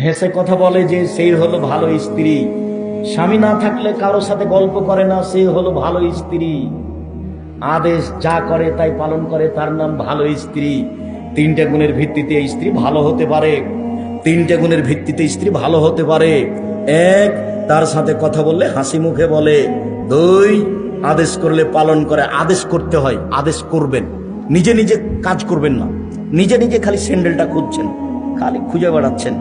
হেসে কথা বলে যে সেই হলো ভালো স্ত্রী, স্বামী না থাকলে কারোর সাথে গল্প করে না, সে হলো ভালো স্ত্রী। আদেশ যা করে তাই পালন করে, তার নাম ভালো স্ত্রী। তিনটে গুণের ভিত্তিতে স্ত্রী ভালো হতে পারে। তিনটে গুণের ভিত্তিতে স্ত্রী ভালো হতে পারে। এক, তার সাথে কথা বললে হাসি মুখে বলে। দুই, আদেশ করলে পালন করে। আদেশ করতে হয়, আদেশ করবেন, নিজে নিজে কাজ করবেন না। নিজে নিজে খালি স্যান্ডেলটা খুঁজছেন, খালি খুঁজে বেড়াচ্ছেন।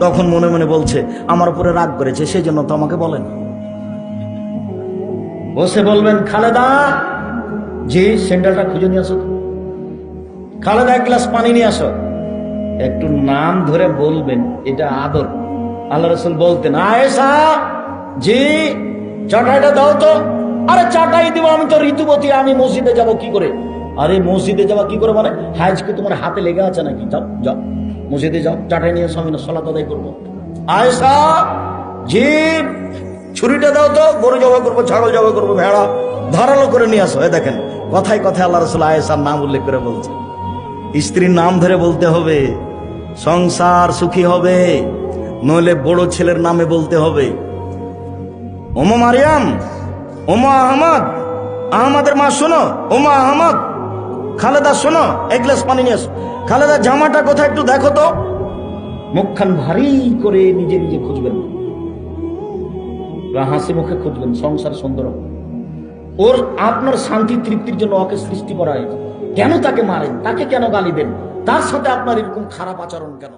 তখন মনে মনে বলছে আমার উপরে রাগ করেছে, সেই জন্য তো আমাকে বলেন। বসে বলবেন খালেদা, যে স্যান্ডেলটা খুঁজে নিয়ে আসো। খালেদা এক গ্লাস পানি নিয়ে আসো। একটু নাম ধরে বলবেন, এটা আদর। আল্লাহ রাসূল বলতেন আয়েশা, জি চাটাইটা দাও তো। আরে চাটাই দিব, আমি তো ঋতুবতী, আমি মসজিদে যাব কি করে? আরে মসজিদে যাওয়া কি করে মানে? হাজ কি তোমার হাতে লেগে আছে নাকি? যাও যাও মসজিদে যাও, চাটাই নিয়ে এসো, আমি না সালাত আদায় করবো। আয়েশা, জি ছুরিটা দাও তো, গরু জবাই করবো, ছাগল জবাই করবো, ভেড়া ধারালো করে নিয়ে আসো। দেখেন কথায় কথায় আল্লাহ রাসূল আয়েশার নাম উল্লেখ করে বলছে। স্ত্রীর নাম ধরে বলতে হবে, সংসার সুখী হবে। নইলে বড় ছেলের নামে বলতে হবে। ওমা মারিয়াম, ওমা আহমদ, আহমদের মা শোনো, ওমা আহমদ, খালেদা শোনো, এক গ্লাস পানি নিয়ে আসো। খালেদা জামাটা কোথায় একটু দেখো তো। মুখখান ভারী করে নিজে নিজে খুঁজবেন, হাসি মুখে খুঁজবেন, সংসার সুন্দর হবে। ওর আপনার শান্তি তৃপ্তির জন্য ওকে সৃষ্টি করা হয়েছে। কেন তাকে মারেন, তাকে কেন গালি দেন, তার সাথে আপনার এরকম খারাপ আচরণ কেন?